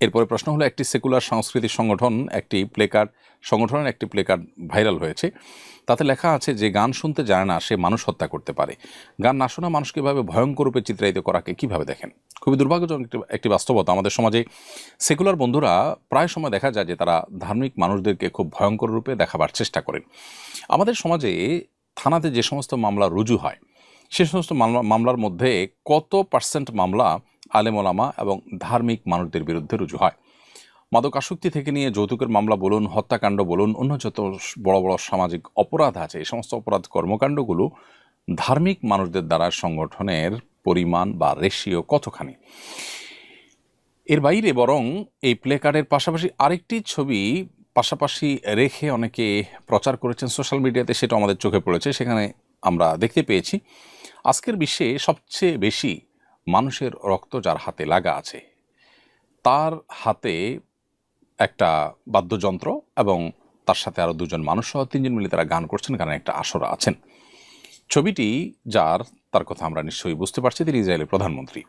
এরপরে প্রশ্ন হলো, একটি সেকুলার সাংস্কৃতিক সংগঠন সংগঠনের একটি প্লেকার্ড ভাইরাল হয়েছে। তাতে লেখা আছে যে গান শুনতে জানে না সে মানুষ হত্যা করতে পারে। গান না শোনা মানুষকে এভাবে ভয়ঙ্কর রূপে চিত্রায়িত করাকে কিভাবে দেখেন? খুবই দুর্ভাগ্যজনক একটি বাস্তবতা। আমাদের সমাজে সেকুলার বন্ধুরা প্রায় সময় দেখা যায় যে তারা ধার্মিক মানুষদেরকে খুব ভয়ঙ্কর রূপে দেখাবার চেষ্টা করেন। আমাদের সমাজে থানাতে যে সমস্ত মামলা রুজু হয়, সে সমস্ত মামলার মধ্যে কত পার্সেন্ট মামলা আলেম ওলামা এবং ধার্মিক মানুষদের বিরুদ্ধে রুজু হয়? মাদকাসক্তি থেকে নিয়ে যৌতুকের মামলা বলুন, হত্যাকাণ্ড বলুন, অন্য যত বড় বড় সামাজিক অপরাধ আছে, এই সমস্ত অপরাধ কর্মকাণ্ডগুলো ধার্মিক মানুষদের দ্বারা সংগঠনের পরিমাণ বা রেশিও কতখানি? এর বাইরে বরং এই প্লেকার্ডের পাশাপাশি আরেকটি ছবি পাশাপাশি রেখে অনেকে প্রচার করেছেন সোশ্যাল মিডিয়াতে, সেটা আমাদের চোখে পড়েছে। সেখানে আমরা দেখতে পেয়েছি আজকের বিশ্বে সবচেয়ে বেশি মানুষের রক্ত যার হাতে লাগা আছে, তার হাতে একটা বাদ্যযন্ত্র এবং তার সাথে আরও দুজন মানুষ সহ তিনজন মিলে তারা গান করছেন, গানের একটা আসরে আছেন। ছবিটি তার কথা আমরা নিশ্চয়ই বুঝতে পারছি, তিনি ইসরায়েলের প্রধানমন্ত্রী।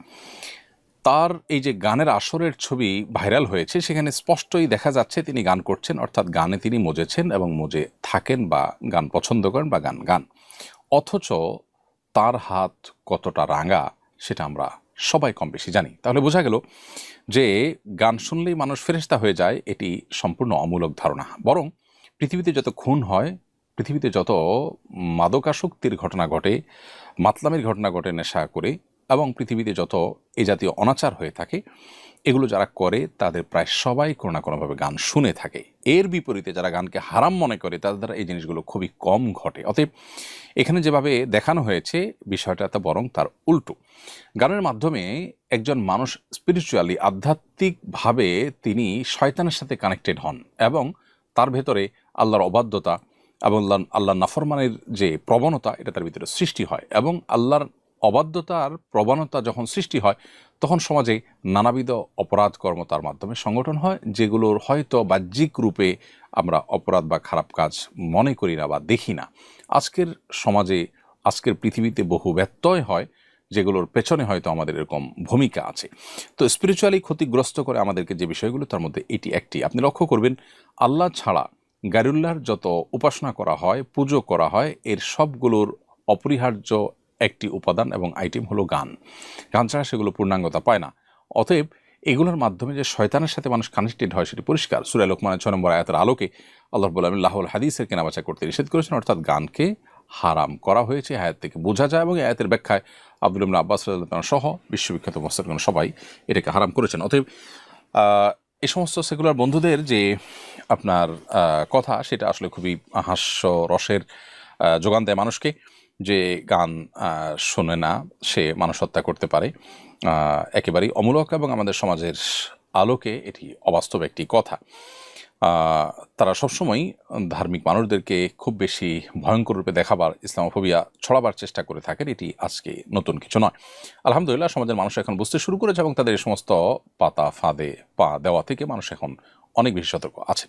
তার এই যে গানের আসরের ছবি ভাইরাল হয়েছে, সেখানে স্পষ্টই দেখা যাচ্ছে তিনি গান করছেন, অর্থাৎ গানে তিনি মজেছেন এবং মজে থাকেন বা গান পছন্দ করেন বা গান। অথচ তার হাত কতটা রাঙা সেটা আমরা সবাই কম বেশি জানি। তাহলে বোঝা গেল যে গান শুনলেই মানুষ ফেরেশতা হয়ে যায়, এটি সম্পূর্ণ অমূলক ধারণা। বরং পৃথিবীতে যত খুন হয়, পৃথিবীতে যত মাদকাসক্তির ঘটনা ঘটে, মাতলামির ঘটনা ঘটে নেশা করে, এবং পৃথিবীতে যত এই জাতীয় অনাচার হয়ে থাকে, এগুলো যারা করে তাদের প্রায় সবাই কোনো না কোনোভাবে গান শুনে থাকে। এর বিপরীতে যারা গানকে হারাম মনে করে তাদের দ্বারা এই জিনিসগুলো খুবই কম ঘটে। অতএব এখানে যেভাবে দেখানো হয়েছে বিষয়টা তা বরং তার উল্টো। গানের মাধ্যমে একজন মানুষ স্পিরিচুয়ালি, আধ্যাত্মিকভাবে তিনি শয়তানের সাথে কানেক্টেড হন এবং তার ভেতরে আল্লাহর অবাধ্যতা এবং আল্লাহর নাফরমানের যে প্রবণতা, এটা তার ভিতরে সৃষ্টি হয়। এবং আল্লাহর অবাধ্যতার প্রবণতা যখন সৃষ্টি হয়, তখন সমাজে নানাবিধ অপরাধ কর্ম তার মাধ্যমে সংগঠন হয়, যেগুলোর হয়তো বাহ্যিক রূপে আমরা অপরাধ বা খারাপ কাজ মনে করি না বা দেখি না। আজকের সমাজে, আজকের পৃথিবীতে বহু ব্যত্যয় হয় যেগুলোর পেছনে হয়তো আমাদের এরকম ভূমিকা আছে। তো স্পিরিচুয়ালি ক্ষতিগ্রস্ত করে আমাদেরকে যে বিষয়গুলো, তার মধ্যে এটি একটি। আপনি লক্ষ্য করবেন, আল্লাহ ছাড়া গায়রুল্লাহর যত উপাসনা করা হয়, পুজো করা হয়, এর সবগুলোর অপরিহার্য একটি উপাদান এবং আইটেম হলো গান। গান ছাড়া সেগুলো পূর্ণাঙ্গতা পায় না। অতএব এগুলোর মাধ্যমে যে শয়তানের সাথে মানুষ কানেক্টেড হয় সেটি পরিষ্কার। সূরা লোকমানের 6 নম্বর আয়াতের আলোকে আল্লাহ রাব্বুল আলামিন লাহওয়াল হাদিসের কেনাবেচা করতে নিষেধ করেছেন, অর্থাৎ গানকে হারাম করা হয়েছে। আয়াত থেকে বোঝা যায়, এবং আয়াতের ব্যাখ্যায় আব্দুল্লাহ ইবনে আব্বাস রাদিয়াল্লাহু তাআলা সহ বিশ্ববিখ্যাত মুফাসসিরগণ সবাই এটাকে হারাম করেছেন। অতএব এই সমস্ত সেকুলার বন্ধুদের যে আপনার কথা, সেটা আসলে খুবই হাস্যরসের যোগান দেয় মানুষকে, যে গান শোনে না সে মানুষ হত্যা করতে পারে। একেবারেই অমূলক এবং আমাদের সমাজের আলোকে এটি অবাস্তব একটি কথা। তারা সবসময় ধার্মিক মানুষদেরকে খুব বেশি ভয়ঙ্কর রূপে দেখাবার, ইসলামোফোবিয়া ছড়াবার চেষ্টা করে থাকেন। এটি আজকে নতুন কিছু নয়। আলহামদুলিল্লাহ, সমাজের মানুষ এখন বুঝতে শুরু করেছে এবং তাদের এই সমস্ত পাতা ফাঁদে পা দেওয়া থেকে মানুষ এখন অনেক বেশি সতর্ক আছেন।